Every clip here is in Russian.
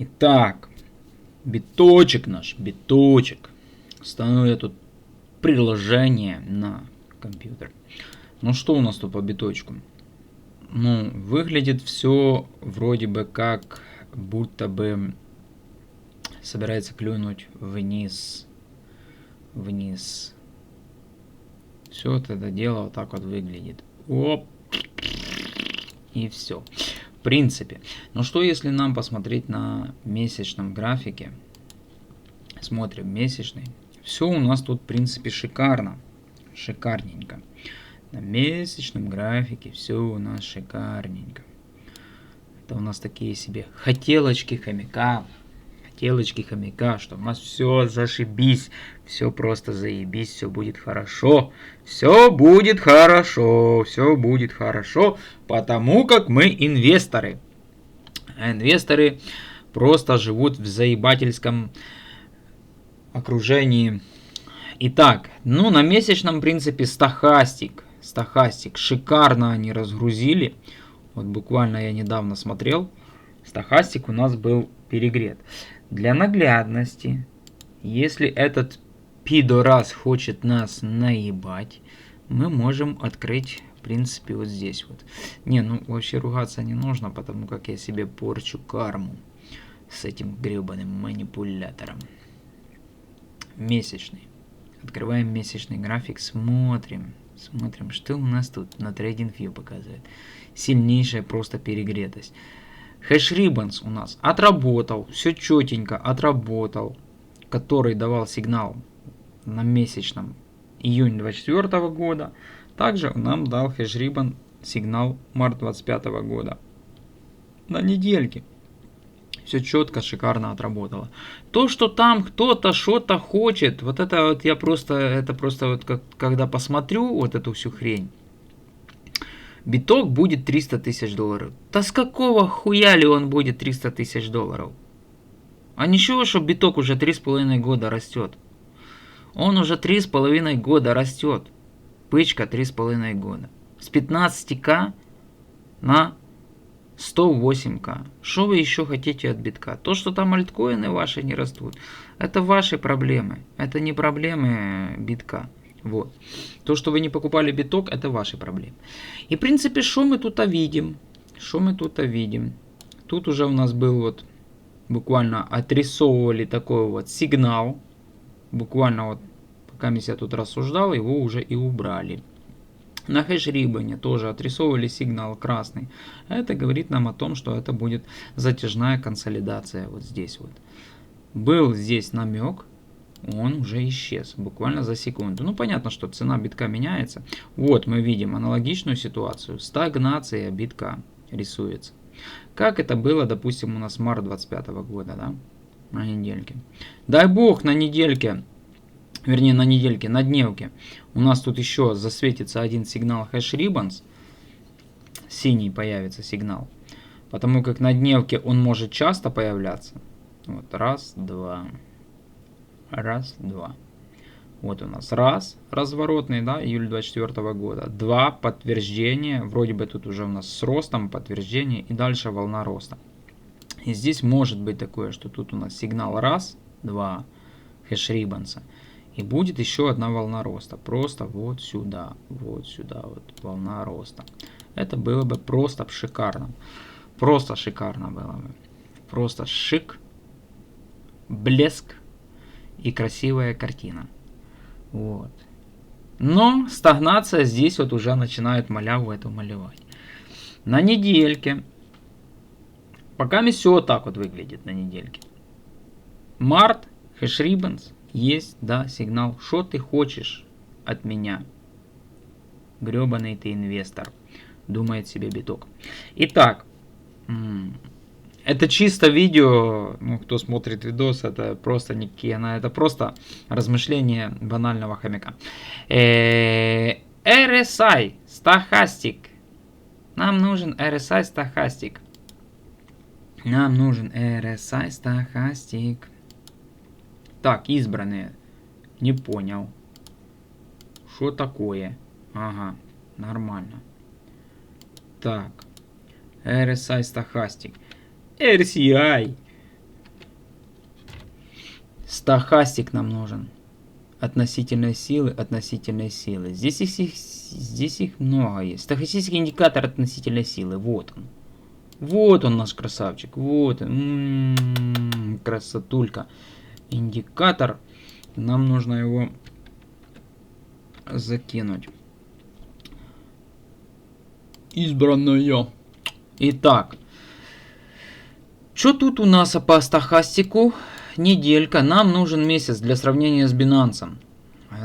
Итак, биточек наш, биточек. Ставлю я тут приложение на компьютер. Ну что у нас тут по биточку? Ну, выглядит все вроде бы как будто бы собирается клюнуть вниз. Вниз. Все вот это дело вот так вот выглядит. Оп. И все. В принципе. Но что если нам посмотреть на месячном графике? Смотрим месячный. Все у нас тут в принципе шикарно. Шикарненько. На месячном графике все у нас шикарненько. Это у нас такие себе хотелочки хомяка. Хотелочки хомяка, что у нас все зашибись. Все просто заебись. Все будет хорошо. Все будет хорошо. Все будет хорошо. Потому как мы инвесторы. А инвесторы просто живут в заебательском окружении. Итак, ну на месячном принципе стохастик. Стохастик. Шикарно они разгрузили. Вот буквально я недавно смотрел. Стохастик у нас был перегрет. Для наглядности, если этот пидорас хочет нас наебать, мы можем открыть, в принципе, вот здесь вот. Не, ну вообще ругаться не нужно, потому как я себе порчу карму с этим гребаным манипулятором. Месячный. Открываем месячный график, смотрим. Смотрим, что у нас тут на TradingView показывает. Сильнейшая просто перегретость. Hash Ribbons у нас отработал, все четенько отработал, который давал сигнал на месячном июнь 24 года. Также нам дал Hash Ribbon сигнал март 25 года. На недельке. Все четко, шикарно отработало. То, что там кто-то что-то хочет, вот это вот я просто, это просто вот как, когда посмотрю вот эту всю хрень. Биток будет 300 тысяч долларов. Да с какого хуя ли он будет 300 тысяч долларов? А ничего, что биток уже 3,5 года растет. Он уже 3,5 года растет. Пычка 3,5 года. С 15к на 108к. Что вы еще хотите от битка? То, что там альткоины ваши не растут, это ваши проблемы. Это не проблемы битка. Вот. То, что вы не покупали биток, это ваши проблемы. И в принципе, что мы тут видим? Что мы тут видим? Тут уже у нас был вот буквально отрисовывали такой вот сигнал. Буквально вот пока я тут рассуждал, его уже и убрали. На хэш-риббоне тоже отрисовывали сигнал красный. Это говорит нам о том, что это будет затяжная консолидация вот здесь вот. Был здесь намек. Он уже исчез, буквально за секунду. Ну, понятно, что цена битка меняется. Вот мы видим аналогичную ситуацию. Стагнация битка рисуется. Как это было, допустим, у нас март 25 года, да? На недельке. Дай бог на недельке, вернее на недельке, на дневке, у нас тут еще засветится один сигнал Hash Ribbons. Синий появится сигнал. Потому как на дневке он может часто появляться. Вот, раз, два. Раз, два. Вот у нас раз, разворотный, да, июль 24 года. Два, подтверждение. Вроде бы тут уже у нас с ростом подтверждение. И дальше волна роста. И здесь может быть такое, что тут у нас сигнал раз, два, хэш-риббонса. И будет еще одна волна роста. Просто вот сюда, вот волна роста. Это было бы просто шикарно. Просто шикарно было бы. Просто шик, блеск. И красивая картина. Вот. Но стагнация здесь вот уже начинает маляву эту малевать. На недельке. Пока все вот так вот выглядит на недельке. Март, Hash Ribbons. Есть, да, сигнал. Что ты хочешь от меня? Гребаный ты инвестор. Думает себе биток. Итак. Это чисто видео, ну, кто смотрит видос, это просто никакие, это просто размышления банального хомяка. RSI, стохастик. Нам нужен RSI, стохастик. Нам нужен RSI, стохастик. Так, избранные. Не понял. Что такое? Ага, нормально. Так, RSI, стохастик. RCI. Стохастик нам нужен. Относительной силы. Здесь их много есть. Стохастический индикатор относительной силы. Вот он. Вот он наш красавчик. Вот он. Красотулька. Индикатор. Нам нужно его закинуть. Избранное. Итак. Что тут у нас по стохастику? Неделька. Нам нужен месяц для сравнения с Binance.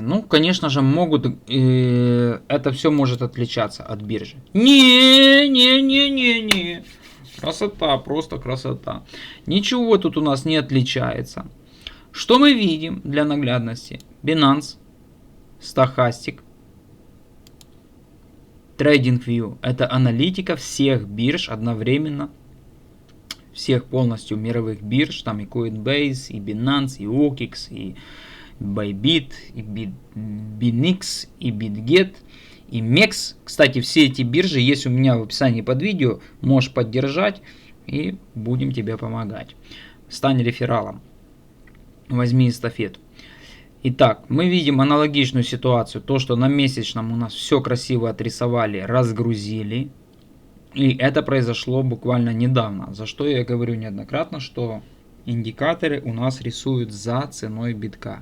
Ну, конечно же, могут... это все может отличаться от биржи. Не. Красота, просто красота. Ничего тут у нас не отличается. Что мы видим для наглядности? Binance, Stochastic, TradingView. Это аналитика всех бирж одновременно. Всех полностью мировых бирж. Там и Coinbase, и Binance, и OKX, и Bybit, и Binance, и BitGet, и MEX. Кстати, все эти биржи есть у меня в описании под видео. Можешь поддержать, и будем тебе помогать. Стань рефералом. Возьми эстафету. Итак, мы видим аналогичную ситуацию. То, что на месячном у нас все красиво отрисовали, разгрузили. И это произошло буквально недавно. За что я говорю неоднократно, что индикаторы у нас рисуют за ценой битка.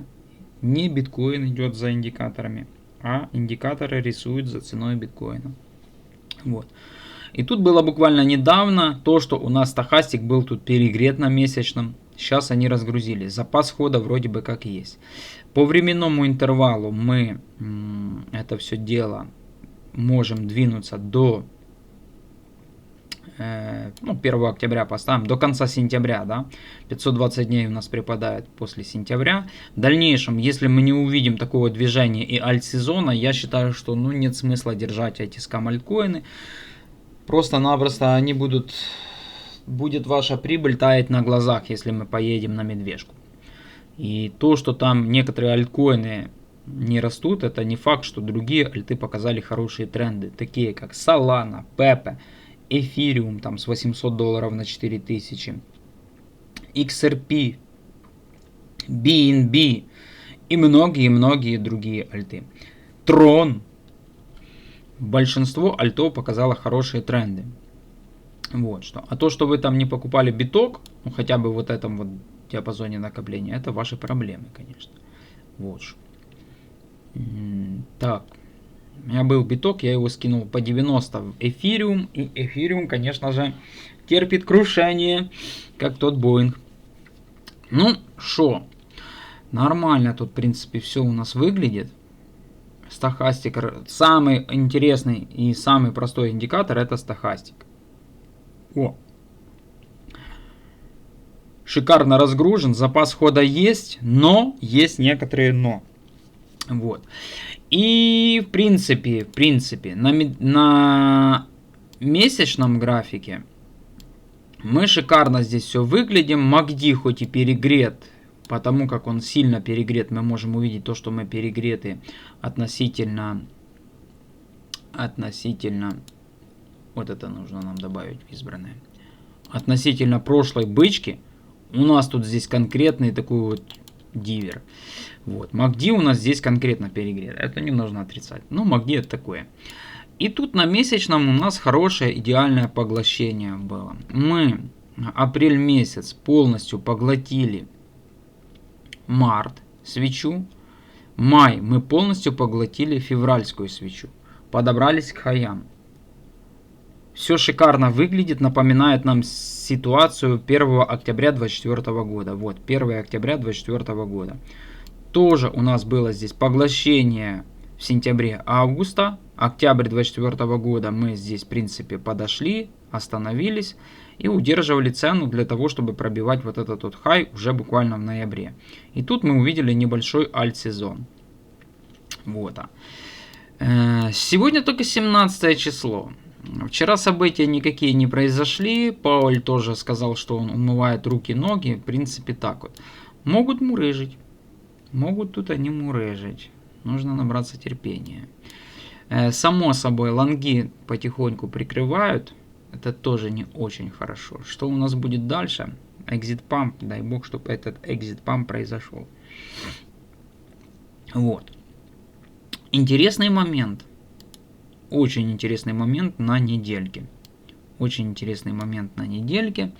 Не биткоин идет за индикаторами, а индикаторы рисуют за ценой биткоина. Вот. И тут было буквально недавно то, что у нас стохастик был тут перегрет на месячном. Сейчас они разгрузили. Запас хода вроде бы как есть. По временному интервалу мы это все дело можем двинуться до 1 октября поставим, до конца сентября, да, 520 дней у нас припадает после сентября. В дальнейшем, если мы не увидим такого движения и альт-сезона, я считаю, что нет смысла держать эти скам-альткоины. Просто-напросто они будет ваша прибыль таять на глазах, если мы поедем на медвежку. И то, что там некоторые альткоины не растут, это не факт, что другие альты показали хорошие тренды, такие как Solana, Pepe, Ethereum там с $800 на 4000, XRP, BNB и многие другие альты. Tron. Большинство альтов показало хорошие тренды. Вот что. А то, что вы там не покупали биток, ну хотя бы вот этом вот диапазоне накопления, это ваши проблемы, конечно. Вот что. Так. У меня был биток, я его скинул по 90 в Ethereum. И Ethereum, конечно же, терпит крушение, как тот Боинг. Ну, шо. Нормально тут, в принципе, все у нас выглядит. Стохастик. Самый интересный и самый простой индикатор — это стохастик. О. Шикарно разгружен, запас хода есть, но есть некоторые но. Вот. И в принципе на месячном графике мы шикарно здесь все выглядим. MACD хоть и перегрет, потому как он сильно перегрет, мы можем увидеть то, что мы перегреты относительно, вот это нужно нам добавить в избранное, относительно прошлой бычки. У нас тут здесь конкретный такой вот дивер. Вот. MACD у нас здесь конкретно перегрет. Это не нужно отрицать. Но MACD это такое. И тут на месячном у нас хорошее идеальное поглощение было. Мы апрель месяц полностью поглотили март свечу. Май мы полностью поглотили февральскую свечу. Подобрались к хаям. Все шикарно выглядит, напоминает нам ситуацию 1 октября 2024 года. Вот, 1 октября 2024 года. Тоже у нас было здесь поглощение в сентябре-августа. Октябрь 2024 года мы здесь, в принципе, подошли, остановились и удерживали цену для того, чтобы пробивать вот этот вот хай уже буквально в ноябре. И тут мы увидели небольшой альт-сезон. Вот. Сегодня только 17 число. Вчера события никакие не произошли. Пауль тоже сказал, что он умывает руки, ноги. В принципе, так вот. Могут мурыжить. Могут тут они мурыжить. Нужно набраться терпения. Само собой, лонги потихоньку прикрывают. Это тоже не очень хорошо. Что у нас будет дальше? Exit pump, дай бог, чтобы этот exit pump произошел. Вот. Интересный момент. Очень интересный момент на недельке. Очень интересный момент на недельке.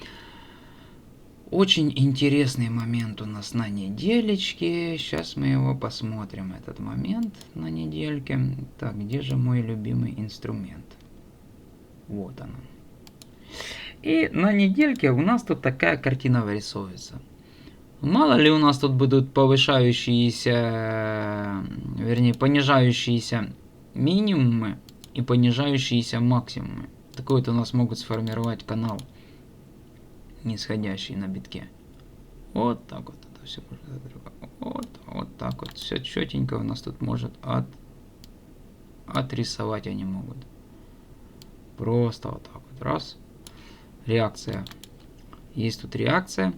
Очень интересный момент у нас на неделечке. Сейчас мы его посмотрим, этот момент на недельке. Так, где же мой любимый инструмент? Вот он. И на недельке у нас тут такая картина вырисовывается. Мало ли у нас тут будут повышающиеся, вернее, понижающиеся минимумы и понижающиеся максимумы. Такой вот у нас могут сформировать канал, нисходящий на битке. Вот так вот это все. Вот так вот. Все четенько у нас тут может отрисовать они могут. Просто вот так вот. Раз. Реакция. Есть тут реакция.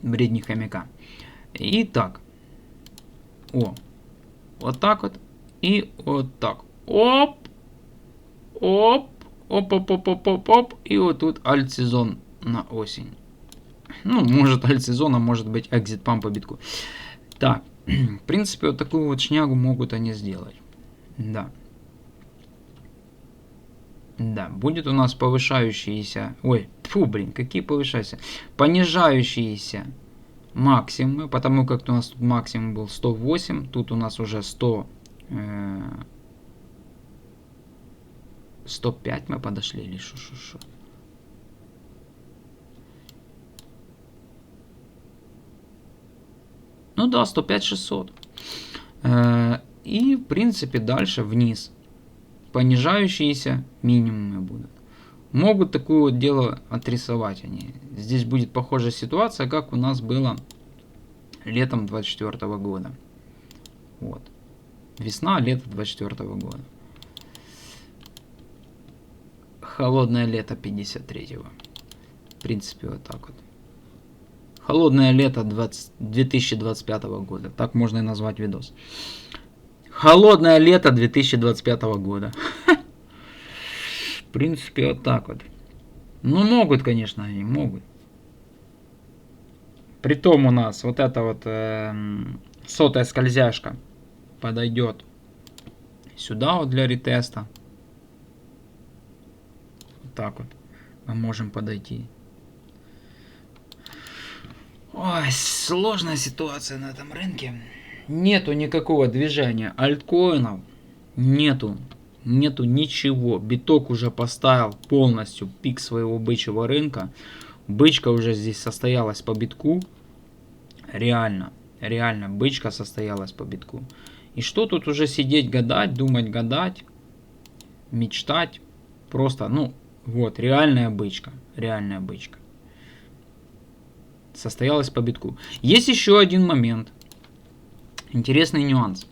Бредни хомяка. Итак. Вот так вот. И вот так. Оп. Оп. Оп. И вот тут альт-сезон на осень. Ну, может альт-сезон, а может быть экзит-памп по битку. Так. В принципе, вот такую вот шнягу могут они сделать. Да. Да, будет у нас повышающиеся... Ой, фу, блин, какие повышающиеся? Понижающиеся максимумы, потому как у нас тут максимум был 108, тут у нас уже 105 мы подошли, или что? Ну да, 105-600. И, в принципе, дальше вниз. Понижающиеся минимумы будут. Могут такое вот дело отрисовать они. Здесь будет похожая ситуация, как у нас было летом 24 года. Вот. Весна, лето 24 года. Холодное лето 53-го. В принципе, вот так вот. Холодное лето 2025 года. Так можно и назвать видос. Холодное лето 2025 года. В принципе, вот так вот. Ну, могут, конечно, они могут. Притом у нас вот эта вот сотая скользяшка подойдет сюда вот для ретеста. Вот так вот мы можем подойти. Ой, сложная ситуация на этом рынке. Нету никакого движения альткоинов. Нету ничего. Биток уже поставил полностью пик своего бычьего рынка. Бычка уже здесь состоялась по битку. Реально бычка состоялась по битку. И что тут уже сидеть, гадать, думать, гадать, мечтать. Просто, ну, вот, реальная бычка. Состоялась по битку. Есть еще один момент. Интересный нюанс.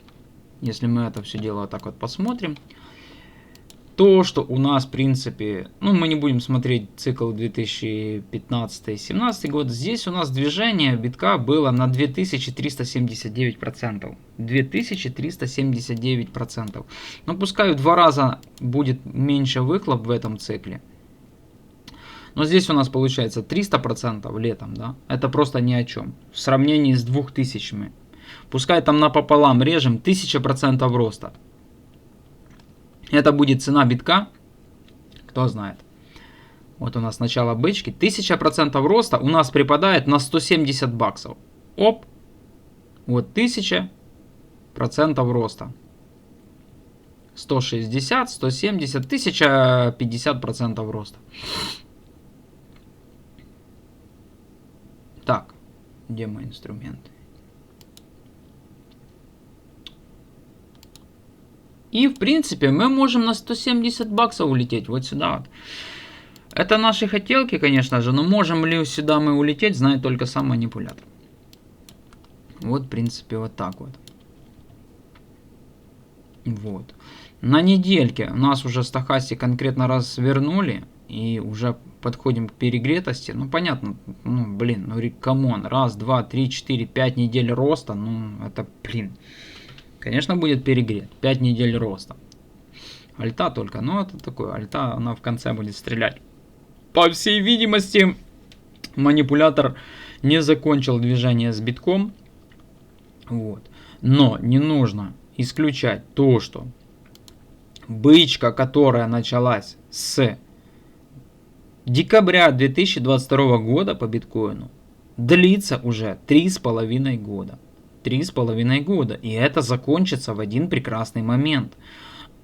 Если мы это все дело вот так вот посмотрим. То, что у нас, в принципе, ну, мы не будем смотреть цикл 2015-2017 год. Здесь у нас движение битка было на 2379%. 2379%. Но пускай в 2 раза будет меньше выхлоп в этом цикле. Но здесь у нас получается 300% летом, да? Это просто ни о чем. В сравнении с 2000. Пускай там напополам режем, 1000% роста. Это будет цена битка. Кто знает. Вот у нас начало бычки. 1000% роста у нас припадает на 170 баксов. Оп. Вот 1000% роста. 160, 170, 1050% роста. Так. Где мои инструменты? И, в принципе, мы можем на 170 баксов улететь вот сюда вот. Это наши хотелки, конечно же, но можем ли сюда мы улететь, знает только сам манипулятор. Вот, в принципе, вот так вот. Вот. На недельке у нас уже стохастик конкретно развернули. И уже подходим к перегретости. Ну, понятно, ну, блин, ну, камон. 1, 2, 3, 4, 5 недель роста. Ну, это, блин. Конечно, будет перегрет. 5 недель роста. Альта только. Ну, это такое. Альта, она в конце будет стрелять. По всей видимости, манипулятор не закончил движение с битком. Вот. Но не нужно исключать то, что бычка, которая началась с декабря 2022 года по биткоину, длится уже 3,5 года. 3,5 года. И это закончится в один прекрасный момент.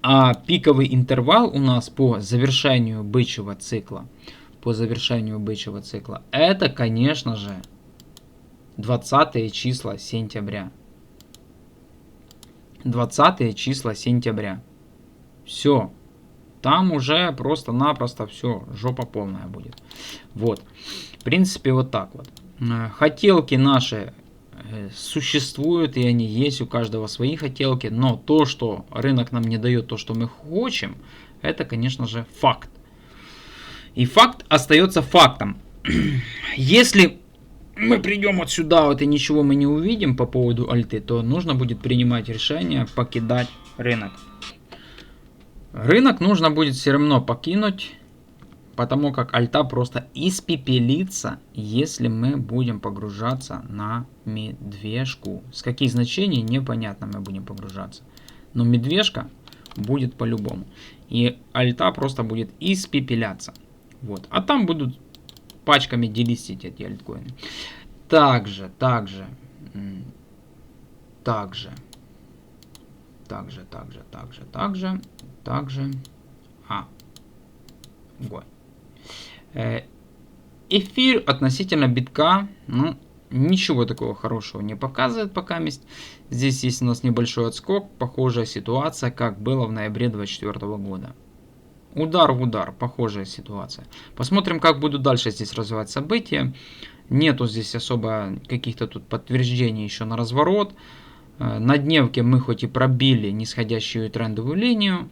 А пиковый интервал у нас по завершению бычьего цикла, это, конечно же, 20 числа сентября. 20 числа сентября. Все. Там уже просто-напросто все, жопа полная будет. Вот. В принципе, вот так вот. Хотелки наши существуют, и они есть, у каждого свои хотелки. Но то, что рынок нам не дает, то, что мы хотим, это, конечно же, факт. И факт остается фактом. Если мы придем вот сюда вот и ничего мы не увидим по поводу альты, то нужно будет принимать решение покидать рынок. Рынок нужно будет все равно покинуть, потому как альта просто испепелится, если мы будем погружаться на медвежку. С каких значений непонятно мы будем погружаться. Но медвежка будет по-любому. И альта просто будет испепеляться. Вот. А там будут пачками делистить эти альткоины. Также. Вот. Эфир относительно битка, ну, ничего такого хорошего не показывает пока месть. Здесь есть у нас небольшой отскок, похожая ситуация, как было в ноябре 2024 года. Удар в удар, похожая ситуация. Посмотрим, как будут дальше здесь развивать события. Нету здесь особо каких-то тут подтверждений еще на разворот. На дневке мы хоть и пробили нисходящую трендовую линию,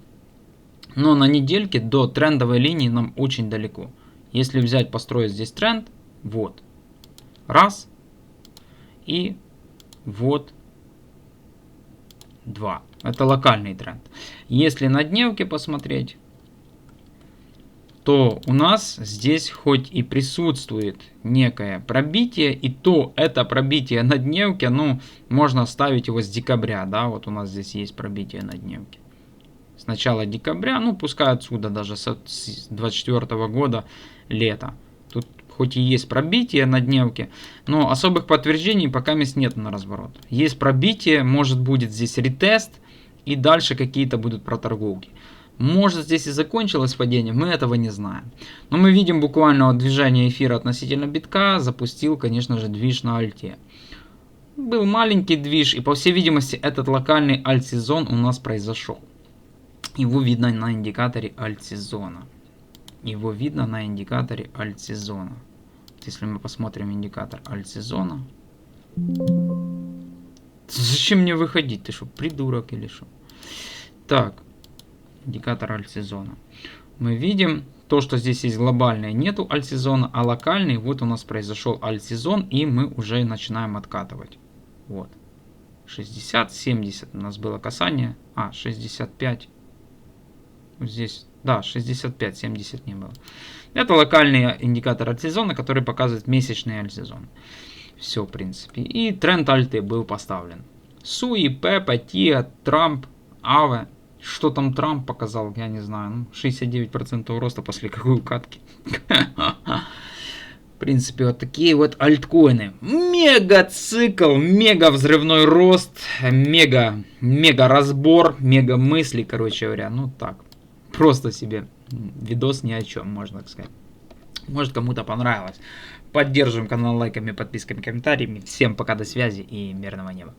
но на недельке до трендовой линии нам очень далеко. Если взять, построить здесь тренд, вот, раз, и вот, два. Это локальный тренд. Если на дневке посмотреть, то у нас здесь хоть и присутствует некое пробитие, и то это пробитие на дневке, ну, можно ставить его с декабря, да, вот у нас здесь есть пробитие на дневке. С начала декабря, ну, пускай отсюда даже с 24 года лета. Тут хоть и есть пробитие на дневке, но особых подтверждений пока нет на разворот. Есть пробитие, может будет здесь ретест, и дальше какие-то будут проторговки. Может здесь и закончилось падение, мы этого не знаем. Но мы видим буквально движение эфира относительно битка, запустил, конечно же, движ на альте. Был маленький движ, и по всей видимости этот локальный альт-сезон у нас произошел. Его видно на индикаторе альт-сезона. Если мы посмотрим индикатор альт-сезона. Зачем мне выходить? Ты что, придурок или что? Так. Индикатор альт-сезона. Мы видим то, что здесь есть глобальное, нету альт-сезона, а локальный, вот у нас произошел альт-сезон, и мы уже начинаем откатывать. Вот. 60, 70 у нас было касание. 65. Вот здесь, да, 65, 70 не было. Это локальный индикатор альт-сезона, который показывает месячный альт-сезон. Все, в принципе. И тренд альты был поставлен. Суи, Пеппа, Тиа, Трамп, Аве. Что там Трамп показал, я не знаю. Ну, 69% роста после какой укатки. В принципе, вот такие вот альткоины. Мега цикл, мега взрывной рост, мега разбор, мега мысли, короче говоря. Ну так, просто себе видос ни о чем, можно так сказать. Может, кому-то понравилось. Поддерживаем канал лайками, подписками, комментариями. Всем пока, до связи и мирного неба.